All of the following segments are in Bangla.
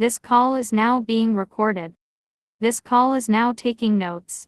This call is now being recorded. This call is now taking notes.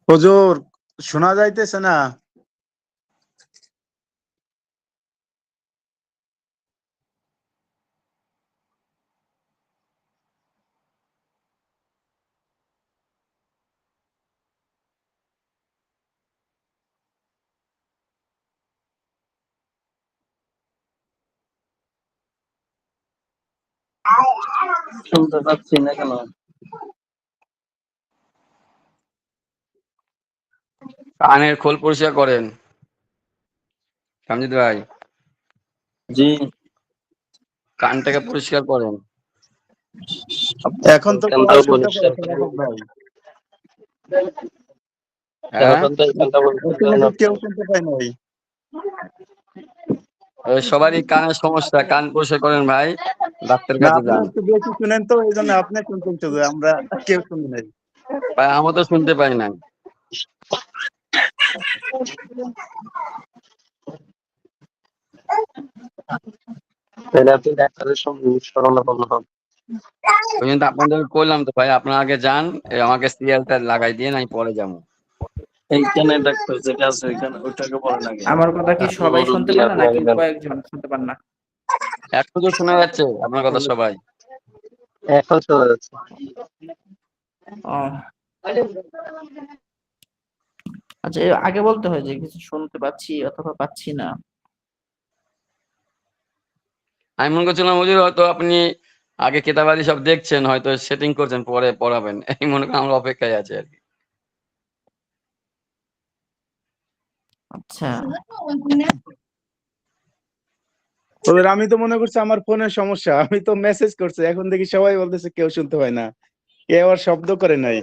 হুজুর, শোনা যাইতেছে না। শুনতে পাচ্ছি না কেন? কানের খোল পরিষ্কার করেন কামজিৎ ভাই, জি, কানটাকে পরিষ্কার করেন। এখন তো এখানটাও কেউ শুনতে পরিষ্কার পাচ্ছে না, করবো। ভাই। হ্যাঁ, এখন তো এখানটা পরিষ্কার এখানে করা তো কেউ লাগবে। শুনতে পায় নাই। সবারই কানের সমস্যা, কান পরিষ্কার করেন ভাই, ডাক্তার না, কাছে আপনি যান। একটু বেশি শুনেন তো, এই জন্য আপনি শুনতেন শুধু, আমরা কেউ শুনি নাই। ভাই আমরা তো শুনতে পাই না। তাহলে আপনি ডাক্তারের সঙ্গে শরণাপন্ন হন। ওই জন্য তো আপনাদের কইলাম তো ভাই, আপনারা আগে যান, আমাকে সিরিয়ালটা লাগাই দিয়ে আমি পরে যাবো। এইখানে ডাক্তার যেটা আছে ওইটাকে বলেন আগে। আমার কথা কি আপনি সবাই শুনতে মুরব্বী, পান না আপনি নাকি আগে যান। কয়েকজন শুনতে পান না? এখন তো শোনা যাচ্ছে আপনার কথা সবাই। এখন শোনা যাচ্ছে। ও আচ্ছা, আগে বলতে হয় যে কিছু শুনতে পাচ্ছি অথবা পাচ্ছি না। আমি মনে করছিলাম হুজুর হয়তো আপনি আগে কেতাবাদি সব দেখছেন, হয়তো সেটিং করছেন, পরে পড়াবেন, এই মনে করেন আমরা অপেক্ষায় আছি আর কি। আচ্ছা, হুজুর, আমি তো মনে করছি আমার ফোনের সমস্যা, আমি তো মেসেজ করছি, এখন দেখি সবাই বলতেছে কেউ শুনতে পায় না, কেউ আর শব্দ করে নাই।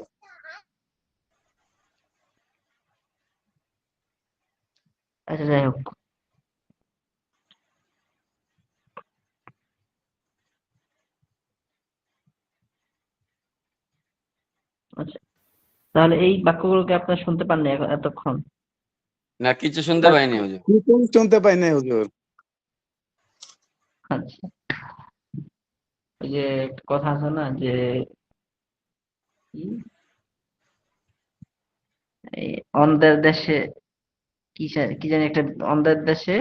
আচ্ছা যাই হোক। আচ্ছা, তাহলে এই বাক্যগুলোকে আপনারা শুনতে পাননি এতক্ষণ? না, কিছু শুনতে পাইনি হুজুর। কিছুই শুনতে পাই নাই হুজুর। আচ্ছা, ওই যে একটা কথা আছে না যে কি, এই অন্ধের দেশে কি জানি একটা, অন্ধের দেশে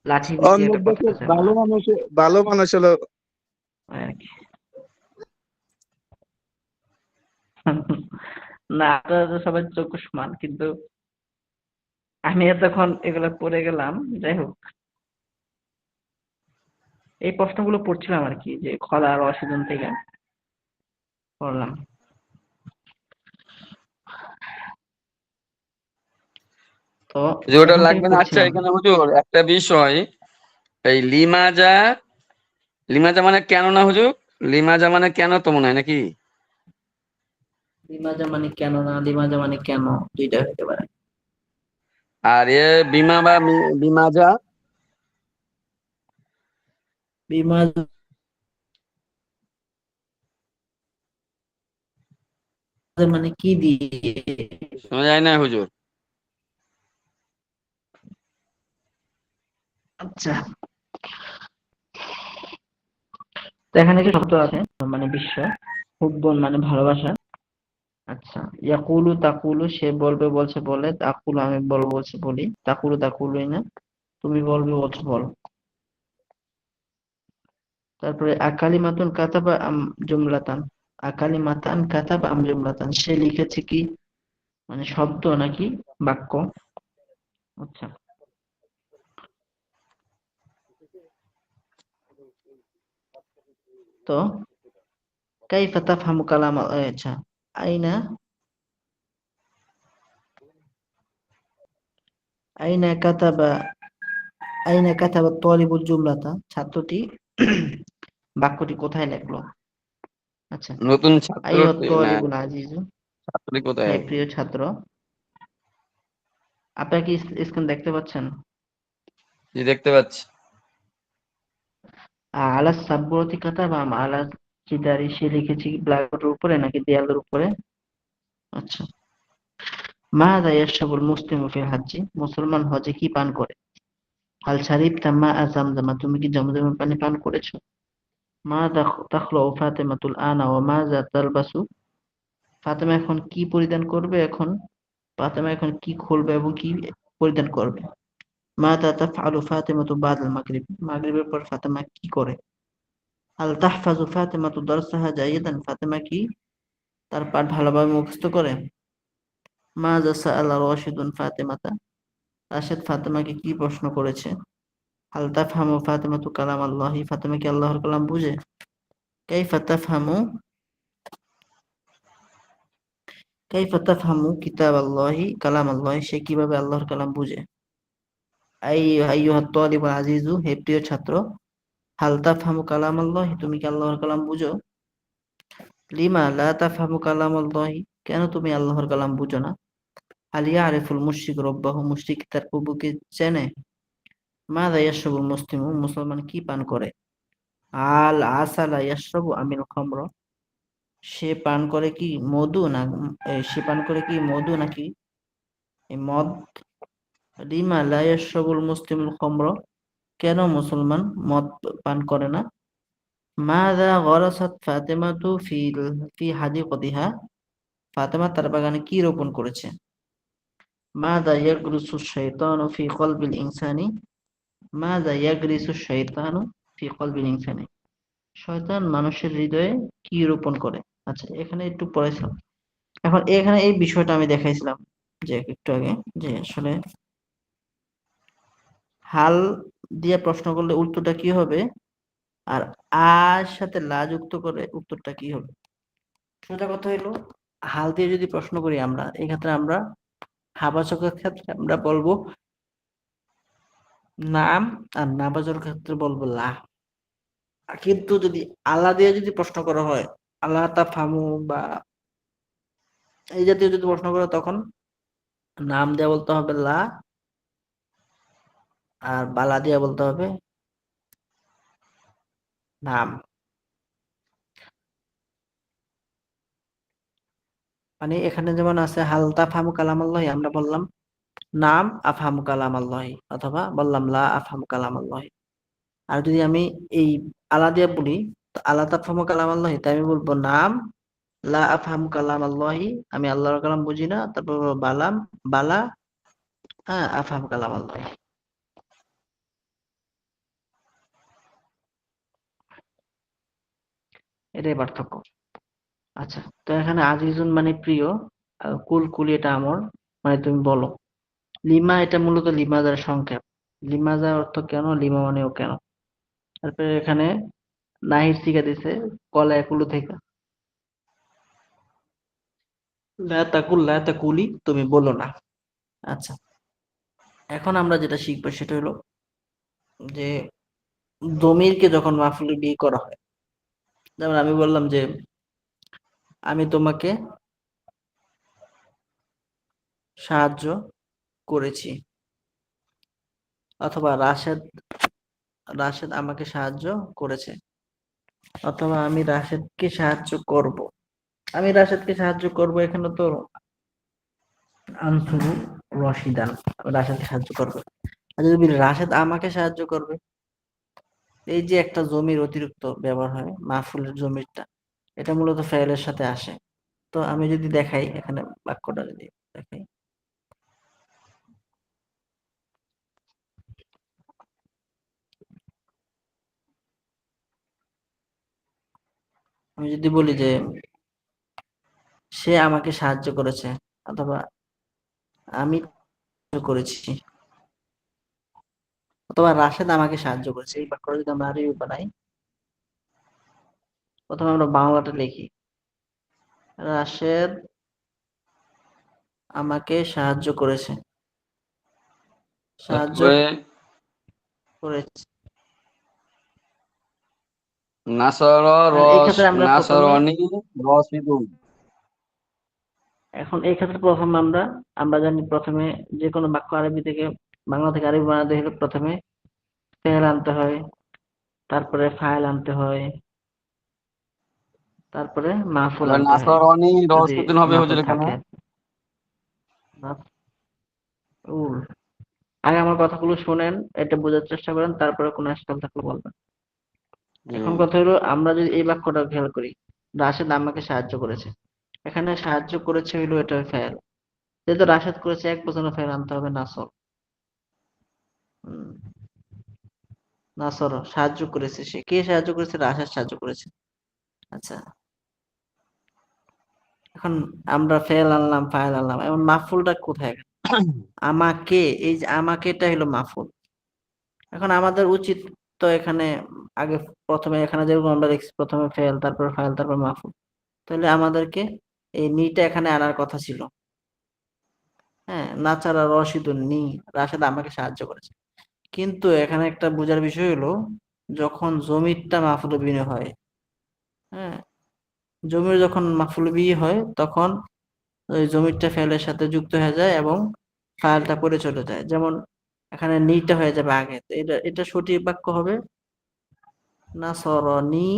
লাঠি বিদ্যা অন্য একটা কথা দেশের আছে ভালো না? মানুষ, ভালো মানুষ হলো। ওই আর কি। না, আপনারা তো সবাই চক্ষু সমান, কিন্তু আমি এতক্ষণ এগুলো পড়ে গেলাম। যাই হোক, এই প্রশ্নগুলো পড়ছিলাম আর কি, যে খরা আর অশীলন থেকে পড়লাম। তো যে ওটা এখান থেকে লাগবে না। আচ্ছা, পড়ছিলাম। এখানে হুজুর একটা বিষয়, এই লিমাজা, লিমাজা মানে কেন না হুজুর? লিমাজা মানে কেন তো মনে হয় নাকি? লিমাজা মানে কেন না, লিমাজা মানে কেন, দুইটা হতে পারে। আর বিমা বা বিমাজা লিমাজা মানে কি দিয়ে? শোনা যায় না হুজুর। আচ্ছা, তো এখানে যে শব্দ আছে মানে বিশ্ব, হুব্বন মানে ভালোবাসা। আচ্ছা, ইয়াকুলু তাকুলু, সে বলবে বলছে বলে, তাকুলু আমি বলবো বলছে বলি, তাকুলু তাকুলুই না, তুমি বলবে বলছো বলো। তারপরে আকালিমাতুন কাতাবা আম জুমলাতান, আকালিমাতান কাতাবা আম জুমলাতান, সে লিখেছে কি, মানে শব্দ নাকি বাক্য? আচ্ছা, তো কাইফা তাফহামু কালাম, আচ্ছা, আইনা আইনা কাতাবা, আইনা কাতাবা তলিবুল জুমলাতা, ছাত্রটি বাক্যটি কোথায় লিখলো? আচ্ছা, নতুন ছাত্র আইয়ুহাত না, তলিবুল আজিজু, ছাত্রী কোথায়? হে প্রিয় ছাত্র। আপনারা কি স্ক্রিন দেখতে পাচ্ছেন? জি, দেখতে পাচ্ছি। আলা সাবুরতি কাতাবা আম আলা জিদারি, সে লিখেছে কি ব্ল্যাকবোর্ডের উপরে নাকি দেয়ালের উপরে? আচ্ছা, মাযা ইয়াশরাবুল মুসলিমু ফিল হাজ্জি, মুসলমান হজে কি পান করে? হাল শারিবতা মাআ জামজামা, তুমি কি জমজমের পানি পান করেছো? মা তাখলু ফাতিমাতুল আনা ওয়া মাযা তালবাসু, ফাতেমা এখন কি পরিধান করবে? ফাতেমা এখন কি খুলবে এবং কি পরিধান করবে? মাযা তাফআলু ফাতিমাতু বা'দাল মাগরিব, মাগরিবের পর ফাতেমা কি করে? হাল তাহফাজু ফাতিমাতু দারসাহা জাইয়িদান, ফাতেমা কি তার পাঠ ভালোভাবে মুখস্থ করে? মাযা সাআলা রাশিদুন ফাতিমাতা, রাশেদ ফাতেমাকে কি প্রশ্ন করেছে? হাল তাফহামু ফাতিমাতু কালাম আল্লাহি, ফাতেমা কি আল্লাহর কালাম বুঝে? কাইফা তাফহামু কাইফা তাফহামু কিতাব আল্লাহি কালাম আল্লাহি, সে কিভাবে আল্লাহর কালাম বুঝে? আইয়ুহাত তালিবুল আজিজু, হে প্রিয় ছাত্র, হাল তাফহামু কালাম আল্লাহি, তুমি কি আল্লাহর কালাম বুঝো? লিমা লা তাফহামু কালাম আল্লাহি, কেন তুমি আল্লাহর কালাম বুঝো না? হাল ইয়ারিফুল মুশরিক রব্বাহু, মুশরিক তার প্রভুকে চেনে? মাযা ইয়াশরাবুল মুসলিমু, মুসলমান কি পান করে? আল আসালা ইয়াশরাবু আমিল খামর, সে পান করে কি মধু নাকি মদ? লিমা লা ইয়াশরাবুল মুসলিমুল খামর, কেন মুসলমান মদ পান করে না? মাযা গরাসাত ফাতিমাতু ফি হাদিকাতিহা, ফাতেমা তার বাগানে কি রোপণ করেছে? মাযা ইয়াগরিসু শাইতানু ফি কলবিল ইনসানি, মাযা ইয়াগরিসু শাইতানু ফি কলবিল ইনসানি, শয়তান মানুষের হৃদয়ে কি রোপণ করে? আচ্ছা, এখানে একটু পড়েছিলাম। এখন এখানে এই বিষয়টা আমি দেখাইছিলাম যে একটু আগে, যে আসলে হাল দিয়ে প্রশ্ন করলে উত্তরটা কি হবে, আর আর সাথে লা যুক্ত করে উত্তরটা কি হবে। সোজা কথা হলো, হাল দিয়ে যদি প্রশ্ন করি আমরা, এই ক্ষেত্রে আমরা হাবাচকের ক্ষেত্রে আমরা বলবো নাম, আর নাবাচকের ক্ষেত্রে বলবো লা। কিন্তু যদি আলা দিয়ে যদি প্রশ্ন করা হয়, আলা তাফহামু বা এই জাতীয় যদি প্রশ্ন করে, তখন নাম দিয়ে বলতে হবে লা, আর বালা দিয়ে বলতে হবে নাম। মানে এখানে যেমন আছে হাল তাফহামু কালাম আল্লাহি, আমরা বললাম নাম আফহামু কালাম আল্লাহি, অথবা বললাম লা আফহামু কালাম আল্লাহি। আর যদি আমি এই আলা দিয়ে বলি, তো আলা তাফহামু কালাম আল্লাহি, তাই আমি বলবো নাম লা আফহামু কালাম আল্লাহি, আমি আল্লাহর কালাম বুঝি না, তারপর বলবো বালা হ্যাঁ আফহামু কালাম আল্লাহি। এটাই পার্থক্য। আচ্ছা, তো এখানে আজিজুন মানে প্রিয়, আর কুলি এটা আমর, মানে তুমি বলো। লিমা এটা মূলত লিমাজার সংক্ষেপ। লিমাজার অর্থ কেন, লিমা মানেও কেন। তারপরে এখানে নাহির শিখা দিছে কলায় কুলু থেকে, লা তাকুলি, তুমি বলো না। আচ্ছা, এখন আমরা যেটা শিখবো সেটা হলো যে দমিরকে যখন মাফুলে বিয়ে করা হয়, যেমন আমি বললাম যে আমি তোমাকে সাহায্য করেছি, অথবা রাশেদ আমাকে সাহায্য করেছে, অথবা আমি রাশেদকে সাহায্য করব। আমি রাশেদকে সাহায্য করব, এখানে তো আনসুরু রশিদান, আমি রাশেদকে সাহায্য করবো। আর যদি বলি রাশেদ আমাকে সাহায্য করবে, এই যে একটা জমির অতিরিক্ত ব্যবহার হয়, মাহফুলের জমিরটা, এটা মূলত ফেলের সাথে আসে। তো আমি যদি দেখাই, এখানে বাক্যটা যদি দেখাই, আমি যদি বলি যে সে আমাকে সাহায্য করেছে, অথবা আমি সাহায্য করেছি, অথবা রাশেদ আমাকে সাহায্য করেছে, এই বাক্যটা যদি আমরা আরবি বানাই, প্রথমে আমরা বাংলাটা লিখি, রাশেদ আমাকে সাহায্য করেছে, সাহায্য তারপরে করেছে। নাসর এই ক্ষেত্রে আমরা প্রথমে, নাসরনি রশিদুন। এখন এই ক্ষেত্রে প্রথমে আমরা জানি, প্রথমে যে কোনো বাক্য আরবি থেকে বাংলা থেকে আরবি বানাতে হলে প্রথমে ফেল আনতে হয়, তারপরে ফাইল আনতে হয়, তারপরে মাফুল এবার আনতে হয়, নাসরনি যদি রশিদুন হবে মাফুল হুজুর এখানে। থাকে। মাফউল। আগে আমার কথাগুলো শুনেন, এটা বোঝার চেষ্টা করেন, তারপরে কোনো ইশকাল থাকলে বলবেন। এখন কথা হলো, আমরা যদি এই বাক্যটা খেয়াল করি, রাশেদ আমাকে সাহায্য করেছে, এখানে সাহায্য করেছে হইলো এটা ফেল, যেহেতু রাশেদ করেছে এক বছর ফেল আনতে হবে নাসর। উম, নাসর সাহায্য করেছে, সে কে সাহায্য করেছে? রাশেদ সাহায্য করেছে। আচ্ছা, এখন আমরা ফেল আনলাম, ফাইল আনলাম, এখন মাফুলটা কোথায়? আমাকে, এই যে আমাকেটা হলো মাফুল। এখন আমাদের উচিত তো এখানে আগে, প্রথমে এখানে যেরকম আমরা দেখছি প্রথমে ফেল, তারপর ফাইল, তারপর মাফুল, তাহলে আমাদেরকে এই নিটা এখানে আনার কথা ছিল। হ্যাঁ, নাচারা রশিদুন নি, রাশেদ আমাকে সাহায্য করেছে। কিন্তু এখানে একটা বোঝার বিষয় হলো, যখন জমিরটা মাফুল বিহি হয়, হ্যাঁ, জমির যখন মাফুল বিহি হয় তখন ওই জমিরটা ফেলের সাথে যুক্ত হয়ে যায় এবং ফাইলটা পরে চলে যায়। যেমন এখানে নিটা হয়ে যাবে আগে, তো এটা এটা সঠিক বাক্য হবে নাসরনি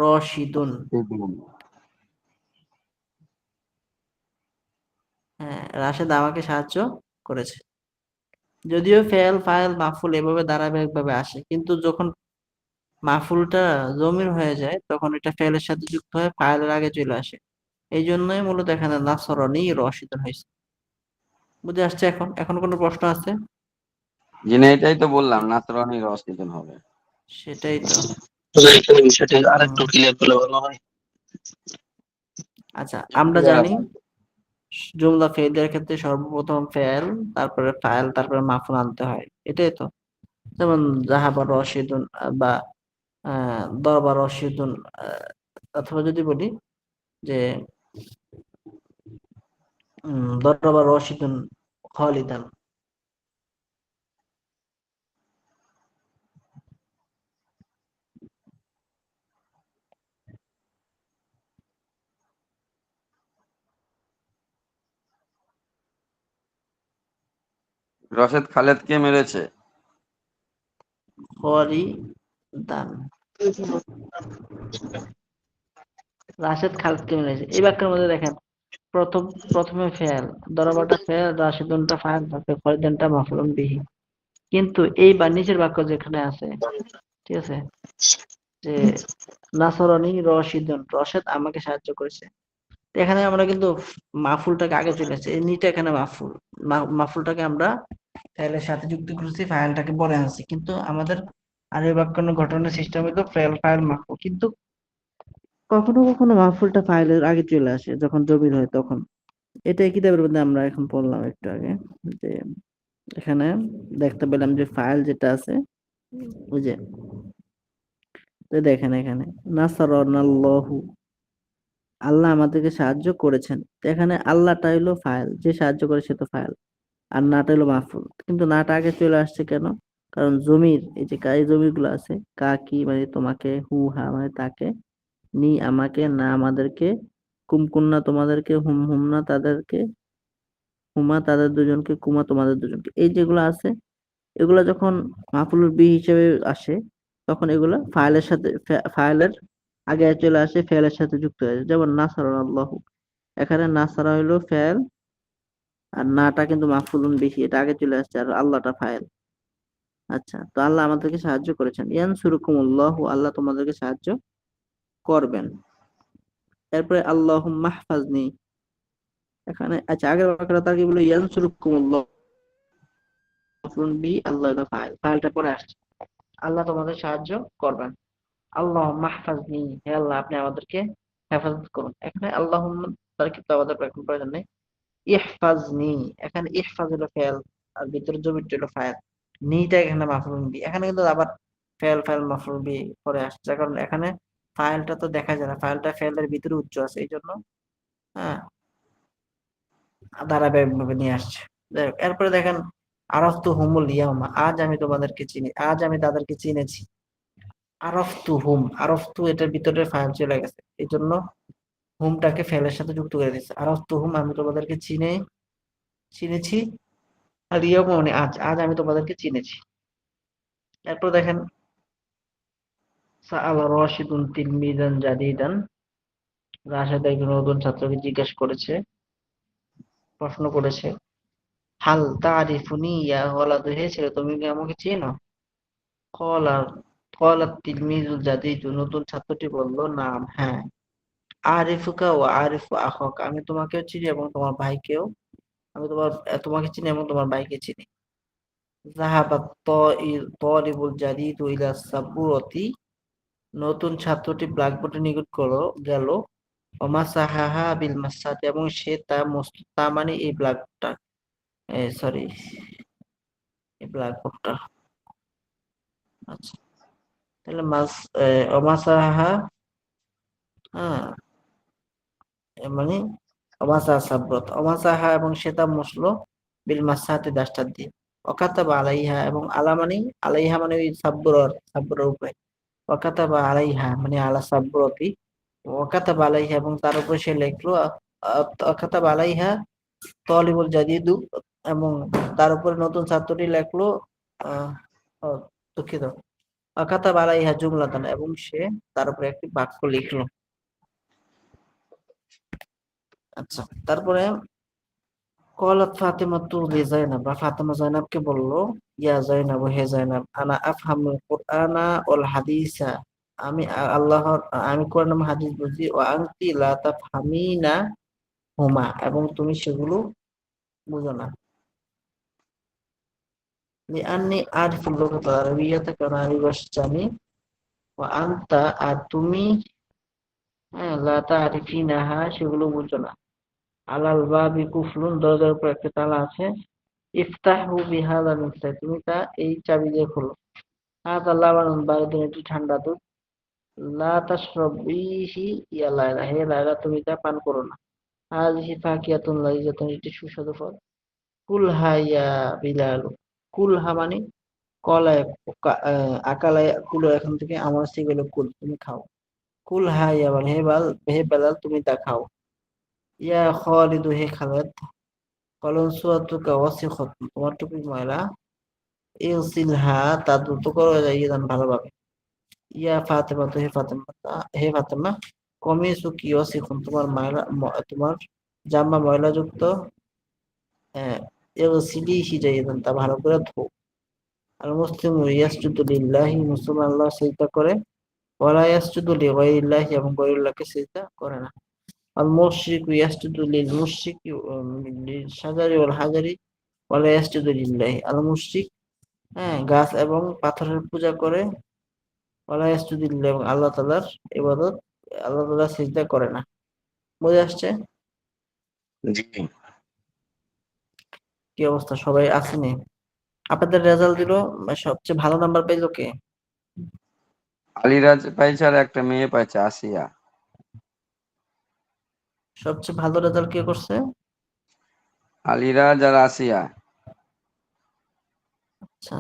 রশিদুন। হ্যাঁ, রাশেদ আমাকে সাহায্য করেছে। যদিও ফেল, ফাইল, মাফুল এভাবে ধারাবাহিক ভাবে আসে, কিন্তু যখন মাফুলটা জমির হয়ে যায় তখন এটা ফেলের সাথে যুক্ত হয়ে ফাইলের আগে চলে আসে। এই জন্যই মূলত এখানে নাসরনি রশিদুন হয়েছে। বুঝে আসছে? এখন এখন কোনো প্রশ্ন আছে? জি না, এটাই তো বললাম, নাসরানি রশিদুন হবে। সেটাই তো। এখানে বিষয়টা আরেকটু হুম, ক্লিয়ার করলে ভালো হয়। আচ্ছা, আমরা Clear জানি আছে? জুমলা ফেইলের ক্ষেত্রে সর্বপ্রথম ফেল, তারপরে ফাইল, তারপরে মাফুল আনতে হয়, এটাই তো। যেমন জাহাবা রশিদুন, বা দরবা রশিদুন, অথবা যদি বলি যে দরবা রশিদুন খালিদান। রশেদ খালেদকে মেরেছে। খালিদান, রাশেদ খালিদকে মিলেছে। এই বাক্যের মধ্যে দেখেন, প্রথমে ফেল, দরবাটা ফেল, রাশিদুনটা ফাইল, তারপরে খালিদানটা মাফউলুন বিহি। কিন্তু এই বা নিচের বাক্য যেখানে আছে, ঠিক আছে, যে নাসরানি রশিদুন, রশেদ আমাকে সাহায্য করেছে, তো এখানে আমরা কিন্তু মাফুলটাকে আগে চলে আসছে, এই নিটা এখানে মাফুল, মাফুলটাকে আমরা ফাইলের সাথে যুক্ত করেছি, ফাইলটাকে পরে আনছি, কিন্তু আমাদের আরবি ব্যাকরণের ঘটনার সিস্টেম হলো ফেল, ফাইল, মাফুল। কিন্তু কখনো কখনো মাফুলটা ফাইলের আগে চলে আসে যখন জমির হয় তখন। এটাই কিতাবের মধ্যে আমরা এখন পড়লাম একটু আগে, যে এখানে দেখতে পেলাম যে ফাইল যেটা আছে, ওই যে, তো দেখেন এখানে নাসারানাল্লাহু, আল্লাহ আমাদেরকে সাহায্য করেছেন, তো এখানে আল্লাহটা হলো ফাইল, যে সাহায্য করে সে তো ফাইল, আর নাটা হলো মাফুল। কিন্তু নাটা আগে চলে আসছে কেন? কারণ জমির, এই যে এই জমির গুলো আছে, কা কি মানে তোমাকে, হু হা মানে তাকে, নি আমাকে, না আমাদেরকে, কুম কুন্না তোমাদেরকে, হুম হুম না তাদেরকে, হুমা তাদের দুজনকে, কুমা তোমাদের দুজনকে, এই যেগুলো আছে, এগুলা যখন মাফুলুর বি হিসেবে আসে তখন এগুলা ফাইলের সাথে, ফাইলের আগে চলে আসে, ফেলের সাথে যুক্ত হয়ে যায়। যেমন নাসারা আল্লাহ, এখানে নাসারা হইলো ফেল, আর নাটা কিন্তু মাফুলুন বিহি, এটা আগে চলে আসছে, আর আল্লাহটা ফাইল। আচ্ছা, তো আল্লাহ আমাদেরকে সাহায্য করেছেন, ইয়ানসুরুকুমুল্লাহ, আল্লাহ তোমাদেরকে সাহায্য করবেন। এরপরে আল্লাহুম্মা হফাজনি, এখানে আচ্ছা আগের বাক্যটা তার কি বলে, ইয়ানসুরুকুমুল্লাহ মাফুলুন বিহি, আল্লাহ এটা ফাইল, ফাইলটা পরে আসছে, আল্লাহ তোমাদের সাহায্য করবেন। আল্লাহুম্মা হফাজনি, হে আল্লাহ আপনি আমাদেরকে হেফাজত করুন। এখানে আল্লাহুম্মা তার কিন্তু আমাদের এখন প্রয়োজন নেই। ইহফাজনি, এখানে ইহফাজ হলো ফেল, আর ভিতরে জমিটা হলো ফাইল, নিটা এখানে মাফউল বি, এখানে কিন্তু আবার ফেল, ফাইল, মাফউল বি পরে আসছে, কারণ এখানে ফাইলটা তো দেখা যায় না, ফাইলটা ফেলের ভিতরে উচ্চ আছে, এই জন্য হ্যাঁ ধারাবাহিক ভাবে নিয়ে আসছে। যাই হোক, এরপরে দেখেন আরাফতু হুমুল ইয়াউমা, আজ আমি তোমাদেরকে চিনি, আজ আমি তাদেরকে চিনেছি। আরাফতু হুম, আরাফতু এটার ভিতরে ফাইল চলে গেছে, এই জন্য হুমটাকে ফেলের সাথে যুক্ত করে দিচ্ছে। আরাফতু হুম, আমি তোমাদেরকে চিনেছি, আর ইয়াউমা মানে আজ, আজ আমি তোমাদেরকে চিনেছি। এরপর দেখেন সাআলা রাশিদুন তিলমিদান জাদিদান, রাশেদ একজন নতুন ছাত্রকে জিজ্ঞেস করেছে, প্রশ্ন করেছে, হাল তারিফুনি ইয়া ওয়ালাদু, হে ছেলে তুমি কি আমাকে চেনো? ক্বালা ক্বালা তিলমিজুল জাদিদু, নতুন ছাত্রটি বলল, নাম হ্যাঁ। আরিফুকা ও আরিফু আখক, আমি তোমাকেও চিনি এবং তোমার ভাইকেও, আমি তোমাকে চিনি এবং তোমার ভাইকে চিনি। যাহাবাত তলিবুল জাদিদু ইলা সাবুরতি, নতুন ছাত্রটি ব্ল্যাকবোর্ডের নিকট গেল। ওমাসাহাহা বিল মাসাতি, এবং সে তা মানে এই ব্ল্যাকবোর্ডটা, সরি, এই ব্ল্যাকবোর্ডটা। আচ্ছা, তাহলে ওমাসাহাহা, হ্যাঁ, মানে অমাসাহা সাব্রত, অমাসাহা এবং সে তা মুছলো, বিল মাসাহাতি ডাস্টার দিয়ে। ওয়াকাতাবা আলাইহা, এবং আলা মানে আলাইহা মানে ওই সাব্বরের উপরে। ওয়াকাতাবা আলাইহা মানে আলা সাব্রতি, ওয়াকাতাবা আলাইহা এবং তার উপরে সে লিখলো। ওয়াকাতাবা আলাইহা তলিবুল জাদিদু, এবং তার উপরে নতুন ছাত্রটি লিখলো। আহ ও, দুঃখিত, ওয়াকাতাবা আলাইহা জুমলাতান, এবং সে তার উপরে একটি বাক্য লিখলো। আচ্ছা, তারপরে কলাত ফাতেমাতু লিজাইনাব, বা ফাতেমা জাইনাবকে বলল, ইয়া জাইনাব, হে জাইনাব, আনা আফহামুল কুরআনা ওয়াল হাদিসা, আমি আমি কোরআন এবং হাদিস বুঝি, ও আনতি লা তাফহামিনা হুমা, এবং তুমি সেগুলো বুঝো না। লিআন্নি আরিফুল লুগাতাল আরাবিয়্যাতা, কারণ আমি ভাষা জানি। ও আনতা, আর তুমি, হ্যাঁ, লা তারিফিনাহা, সেগুলো বুঝো না। আলাল বাবি কুফলুন, দরজার উপর একটা তালা আছে। ইফতাহু বিহাদাল মিফতাহ, তুমি তা এই চাবি দিয়ে খোলো। হাযা লাবানুন বারিদুন, এটি ঠান্ডা দুধ। লা তাশরাবিহি ইয়া লায়লা, হে লায়লা, তুমি তা পান করো না। হাযিহি ফাকিয়াতুন লাযিজাতুন, এটি সুস্বাদু ফল। কুলহা ইয়া বিলাল, কুলহা মানে কলায়, আকালায় কুলো, এখান থেকে আমার সিগুলো কুল, তুমি খাও। কুলহা ইয়া বাল, হে বেলাল, তুমি তা খাও। ইয়া খালিদু, হে খালেদ, কলনসুয়াতুকা ওয়াসিখত, তোমার টুপি ময়লা। ইগসিলহা, তা দ্রুত করো, যান ভালোভাবে। ইয়া ফাতেমা, তো হে ফাতেমা, কমিসুকি ওয়াসিখুন, তোমার জামা ময়লাযুক্ত। ইগসিলিহি যান, তা ভালো করে ধো। আল মুসলিমু ইয়াসজুদু লিল্লাহি, মুসলমান আল্লাহ সিজদা করে। ওয়ালা ইয়াসজুদু লিগাইরিল্লাহি, এবং গায়রুল্লাহকে সিজদা করে না। আল মুশরিকু ইয়াসজুদু লিল মুশরিকি লিল শাজারি ওয়াল হাজারি, ওয়ালা ইয়াসজুদু লিল্লাহি, আল মুশরিক, হ্যাঁ, গাছ এবং পাথরের পূজা করে। ওয়ালা ইয়াসজুদু লিল্লাহি, এবং আল্লাহ তাআলার ইবাদত, আল্লাহ তাআলা সিজদা করে না। বুঝে আসছে? জি। কি অবস্থা, সবাই আসেনি? আপনাদের রেজাল্ট দিল, সবচেয়ে ভালো নাম্বার পাইলো কে? আলিরাজ পাইছে, আর একটা মেয়ে পাইছে, আসিয়া। সবচেয়ে ভালো রেজাল্ট কে করছে? আলিরাজ আর আসিয়া। আচ্ছা,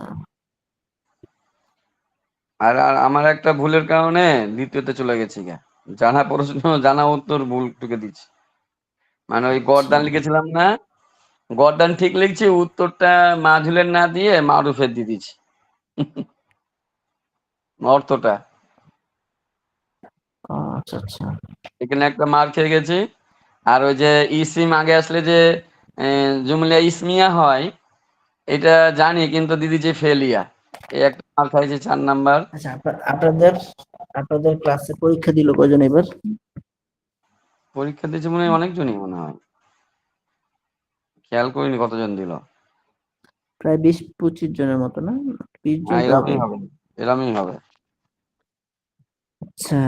আর আর আমার একটা ভুলের কারণে দ্বিতীয়তে চলে গেছি গা। জানা প্রশ্ন জানা উত্তর ভুল টুকে দিচ্ছি। মানে ওই আচ্ছা, গরদান লিখেছিলাম না, গরদান ঠিক লিখছি, উত্তরটা মাঝুলের না দিয়ে মারুফের দিয়ে দিচ্ছি অর্থটা। আচ্ছা, আচ্ছা, এখানে একটা মার খেয়ে গেছি। আর ওই যে ইসিম আগে আসলে যে জুমলা ইসমিয়া হয়, এটা জানি, কিন্তু দিদি যে ফেলিয়া, এই একটা মার খাইছে 4 নাম্বার। আচ্ছা। আপনাদের আপনাদের ক্লাসে পরীক্ষা দিল কয়জন এবার? পরীক্ষা দিয়েছে মনে হয় অনেকজনই, মনে হয়, খেয়াল করিনি কতজন দিল। প্রায় 20-25 জনের মতো, না? 20 জন তো হবে। এরমই হবে, এরমই হবে। আচ্ছা,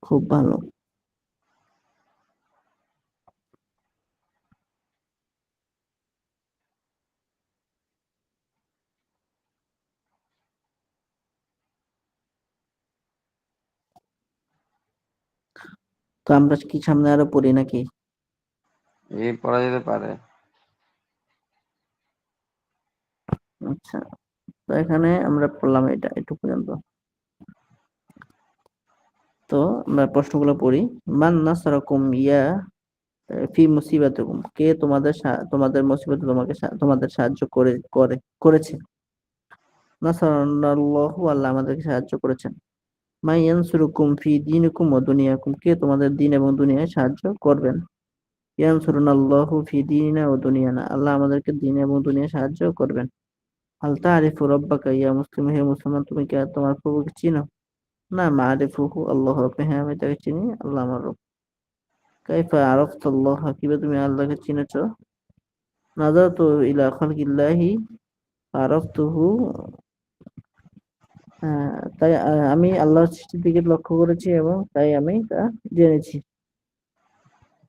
খুব ভালো। তো আমরা কি সামনে আরো পড়ি নাকি? এই পড়া যেতে পারে। আচ্ছা, তো এখানে আমরা পড়লাম এটা একটু পর্যন্ত। তো আমরা প্রশ্নগুলো পড়ি। মান নাসারাকুম ইয়া ফি মুসিবাতিকুম, কে তোমাদের মুসিবতে তোমাদের সাহায্য করেছে। নাসারাল্লাহু, আল্লাহ আমাদেরকে সাহায্য করেছেন। মাই ইয়ানসুরুকুম ফি দীনিকুম ওয়া দুনিয়াকুম, কে তোমাদের দিন এবং দুনিয়ায় সাহায্য করবেন। ইয়ানসুরুনাল্লাহু ফি দীনিনা ওয়া দুনিয়ানা, আল্লাহ আমাদেরকে দিন এবং দুনিয়ায় সাহায্য করবেন। হাল তা'রিফু রাব্বাকা ইয়া মুসলিম, হে মুসলমান তুমি কি তোমার প্রভুকে চিনো? না, মা'রিফুহু, আল্লাহ রাব্বি, হ্যাঁ আমি তাকে চিনি, আল্লাহ আমার রব। কাইফা আরাফতাল্লাহ, কিভাবে তুমি আল্লাহকে চিনেছো? নাযারতু ইলা খালকিল্লাহি আরাফতুহু, তাই আমি আল্লাহর সৃষ্টির দিকে লক্ষ্য করেছি এবং তাই আমি তা জেনেছি।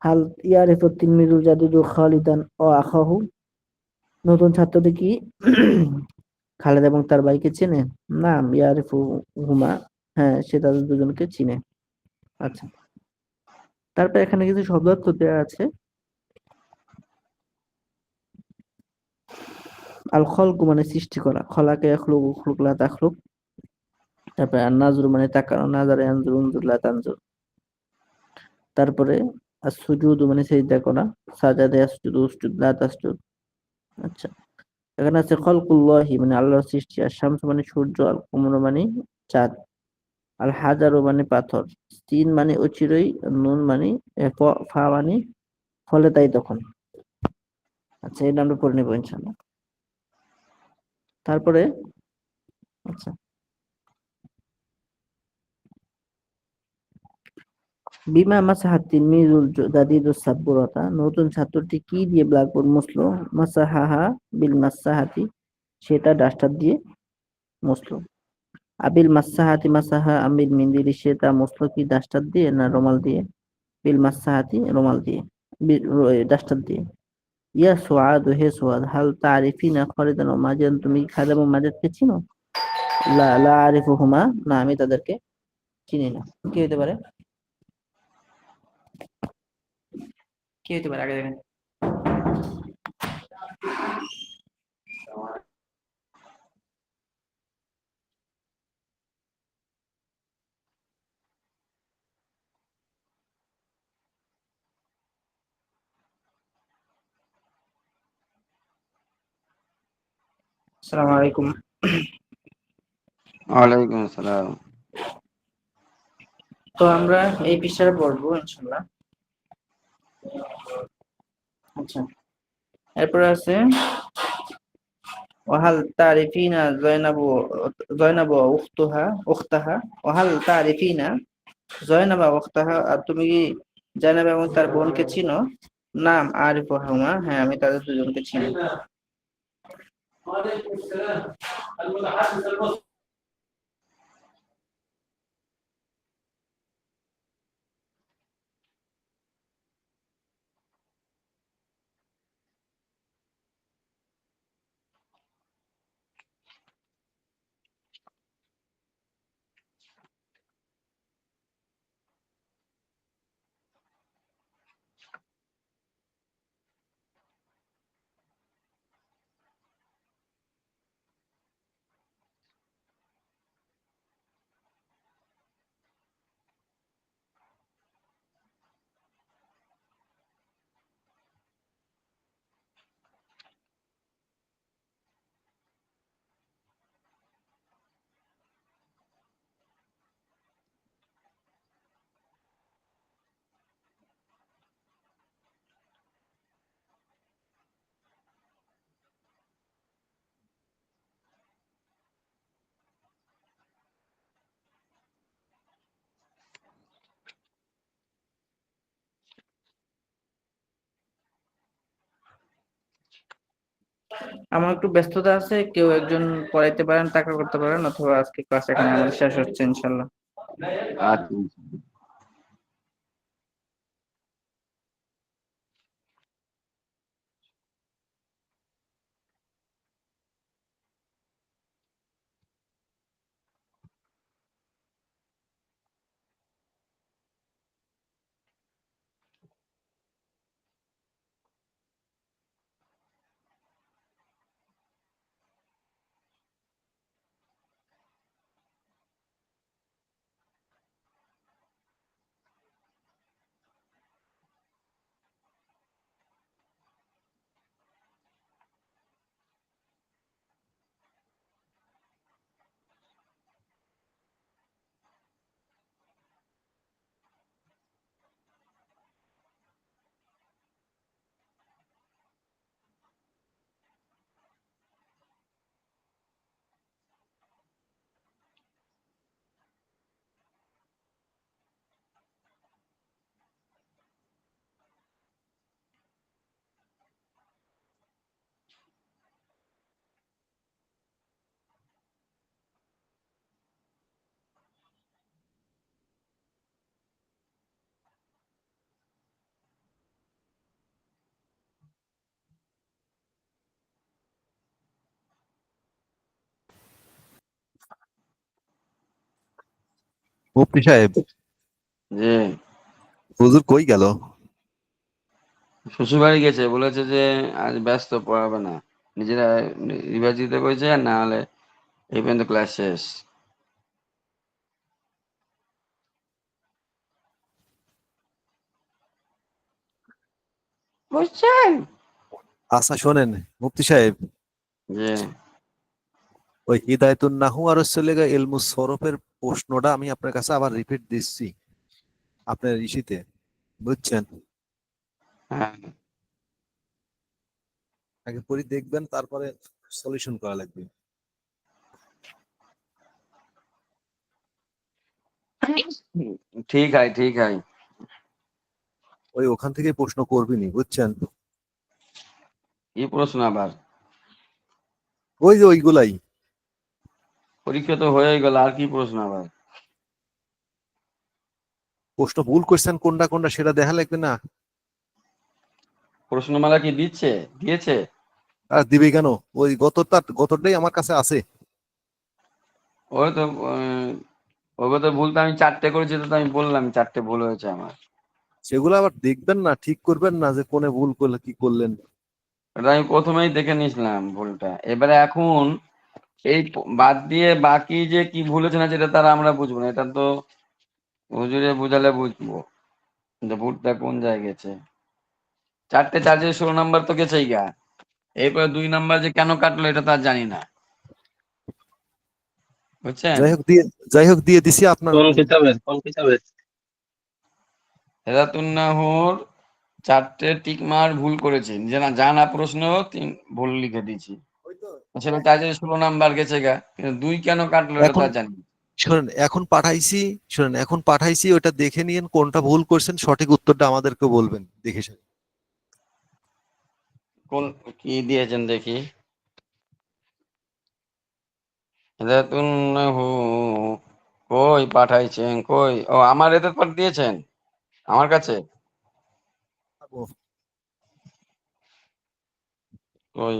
হাল ইয়ারিফু তিলমিজুল জাদিদু খালিদান ও আখাহু, নতুন ছাত্রটি কি খালেদ এবং তার ভাইকে চেনে? না, ইয়ারিফু হুমা, হ্যাঁ সে তাদের দুজনকে চিনে। আচ্ছা, তারপর এখানে কিছু শব্দার্থ দেওয়া আছে। আল খলকু মানে সৃষ্টি করা, খলাকে ইয়াখলুকু খুলুক লা তাখলুক। তারপরে আর নাজরু মানে তাকানো, নাজারে আনজুর উনজুর লা তানজুর। তারপরে আর সুজুদু মানে সিজদা করা, সাজাদা ইয়াসজুদু উসজুদ লা তাসজুদ। আচ্ছা, এখানে আছে খলকুল্লাহি মানে আল্লাহর সৃষ্টি, আর শামসু মানে সূর্য, আল কমরু মানে চাঁদ, আল হাজারু মানে পাথর, সিন মানে অচিরই, নুন মানে ফা মানে ফলে তাই তখন। আচ্ছা, এটা আমরা পড়ে নেবো ইনশাআল্লাহ। তারপরে আচ্ছা, বিমা মাসাহাত তিলমিজুল জাদিদুস সাব্বুরাতা, নতুন ছাত্রটি কি দিয়ে ব্ল্যাকবোর্ড মুছলো? মাসাহাহা বিল মাসাহাতি, সেটা ডাস্টার দিয়ে মুছলো। আবিল মাসাহাতি মাসাহা আমিল মিন্দিরি, সেটা মুছলো কি ডাস্টার দিয়ে না রুমাল দিয়ে? বিল মাসাহাতি, রুমাল দিয়ে, ডাস্টার দিয়ে। ইয়া সুআদ, হে সুআদ, হাল তারিফিনা খালিদান ও মাজিদান, তুমি খালিদ এবং মাজিদকে চিনো? লা লা আরিফুহুমা, না আমি তাদেরকে চিনি না। কি হতে পারে? কি হতে পারে আগে দেখেন। আসসালামু আলাইকুম। ওয়ালাইকুম আসসালাম। তো আমরা এই পৃষ্ঠাটা পড়বো ইনশাআল্লাহ। আচ্ছা, এরপরে আছে ওয়াহাল তারিফিনা জয়নাবু উখতাহা, ওয়াহাল তারিফিনা জয়নাবা উখতাহা, আর তুমি কি জয়নাব এবং তার বোনকে চিনো? নাম আরিফুহুমা, হ্যাঁ আমি তাদের দুজনকে চিনি। আমার একটু ব্যস্ততা আছে, কেউ একজন পড়াইতে পারেন, টাকা করতে পারেন, অথবা আজকে ক্লাস এখানে আমাদের শেষ হচ্ছে ইনশাআল্লাহ। আচ্ছা। মুফতি সাহেব, যে হুজুর কই গেল? শ্বশুর বাড়ি গেছে, বলেছে যে আজ ব্যস্ত, পড়াবে না, নিজেরা রিভাইজ দিতে করেছে, আর না হলে এই পর্যন্ত ক্লাস শেষ। বুঝছেন? আচ্ছা শোনেন মুফতি সাহেব, যে ওই হিদায়াতুন নাহু আর সলেগা ইলমুস সরফের প্রশ্নটা আমি আপনার কাছে আবার রিপিট দিচ্ছি আপনার ইসিতে, বুঝছেন? হ্যাঁ, আগে পড়ি দেখবেন, তারপরে সলিউশন করা লাগবে। ঠিক আছে, ঠিক আছে। ওই ওখান থেকে প্রশ্ন করবিনি, বুঝছেন? কি প্রশ্ন আবার? ওই যে ওইগুলাই পরীক্ষা তো হয়ে গেল, আর কি প্রশ্ন আবার? প্রশ্ন ভুল করছেন কোনটা কোনটা সেটা দেখা লাগবে না? প্রশ্নমালা কি দিয়েছে? আর দিবে কেন? ওই গতটাই আমার কাছে আছে। ওই তো ওগুলো তো ভুল, তো আমি 4টে করেছি, তো আমি বললাম 4টে ভুল হয়েছে আমার। সেগুলো আবার দেখবেন না, ঠিক করবেন না যে কোনে ভুল করলে কি করলেন। ওটা আমি প্রথমেই দেখে নিয়েছিলাম ভুলটা। এবারে এখন এই বাদ দিয়ে বাকি যে কি ভুল হয়েছে না, সেটা তারা আমরা বুঝবো না, এটা তো হুজুরে বুঝালে বুঝবো যে ভুলটা কোন জায়গায় গেছে। 4টে চার্জে 16 নাম্বার তো গেছেই গা। এরপরে 2 নাম্বার যে কেন কাটলো এটা তো আর জানি না, বুঝছেন? যাই হোক দিয়ে দিছি আপনার। কোন কিতাবের? হেদাতুন্নাহুর 4টে টিকমার ভুল করেছি, জানা প্রশ্ন ভুল লিখে দিয়েছি। সেটা চার্জে 16 নাম্বার গেছে গা, কিন্তু 2 কেন কাটলো এটা তো এখন আর জানি না। শোনেন এখন পাঠাইছি ওটা দেখে নিন, কোনটা ভুল করছেন সঠিক উত্তরটা আমাদেরকে বলবেন দেখে শুনে। কোন কি দিয়েছেন দেখি। হেদাতুন্নাহু কই পাঠাইছেন, কই? ও আমার এদের পর দিয়েছেন আমার কাছে, কই?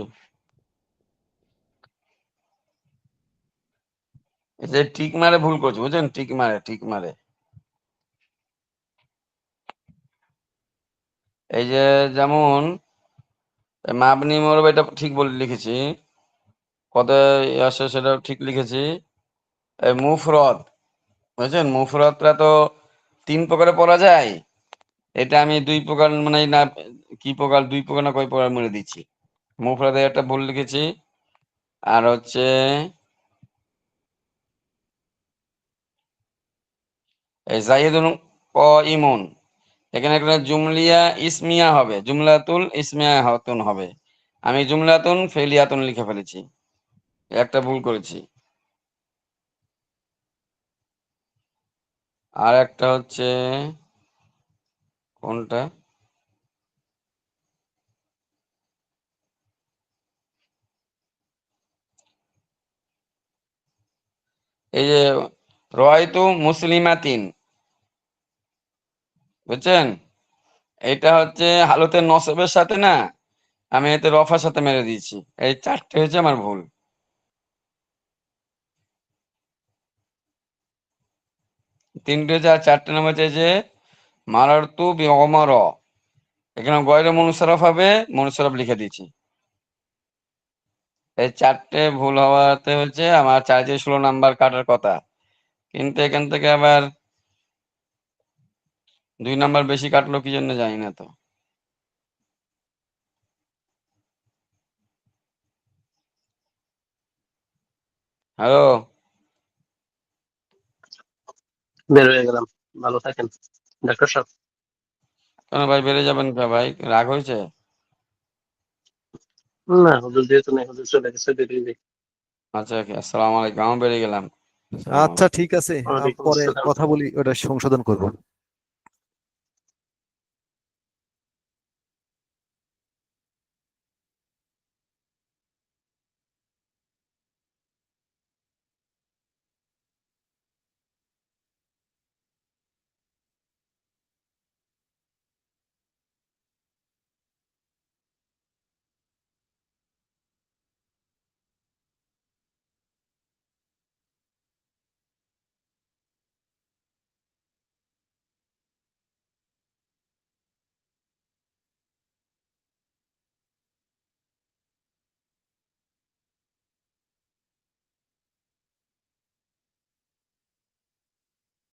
এই যে টিক মারে ভুল করছে, বুঝছেন? টিক মারে এই যে যেমন মাবনি মরব, এটা ঠিক বলে লিখেছি, কত আসে সেটা ঠিক লিখেছি। এই মুফরদ, বুঝছেন? মুফরদটা তো 3 প্রকারে পড়া যায়, এটা আমি 2 প্রকার, মানে না কি প্রকার, 2 প্রকার না কয় প্রকার মনে দিচ্ছি। মুফরদে একটা ভুল লিখেছি, আর হচ্ছে এই জাহিদুন ইমন, এখানে একটা জুমলিয়া ইসমিয়া হবে, জুমলাতুল ইসমিয়া হাতুন হবে, আমি জুমলাতুন ফেলিয়াতুন লিখে ফেলেছি, একটা ভুল করেছি। আর একটা হচ্ছে কোনটা, এই যে রয়তু মুসলিমাতিন, বুঝছেন? এটা হচ্ছে হালতের নসবের সাথে না, আমি এতে রফার সাথে মেরে দিয়েছি। এই 4টে হয়েছে আমার ভুল। 3টে হচ্ছে, আর 4টে নাম হচ্ছে যে মারারতু বি অমর, এখানে গয়রে মনুসারফ হবে, মনুসারফ লিখে দিয়েছি। এই 4টে ভুল হওয়াতে হচ্ছে আমার 416 নাম্বার কাটার কথা, কিন্তু এখান থেকে আবার 2 নাম্বার বেশি কাটলো কি জন্য জানি না তো। হ্যালো, বের হয়ে গেলাম। ভালো থাকেন ডাক্তার সাহেব। কেন ভাই বেড়ে যাবেন কে ভাই, রাগ হয়েছে? না, হুজুর যেহেতু নেই, হুজুর চলে গেছে, বেরিয়ে যাই। আচ্ছা, আসসালামু আলাইকুম, আমি বেড়ে গেলাম। আসসালামু আচ্ছা আলাইকুম। ঠিক আছে, ওয়ালাইকুম পরে আসসালাম। কথা বলি, ওটা সংশোধন করবো।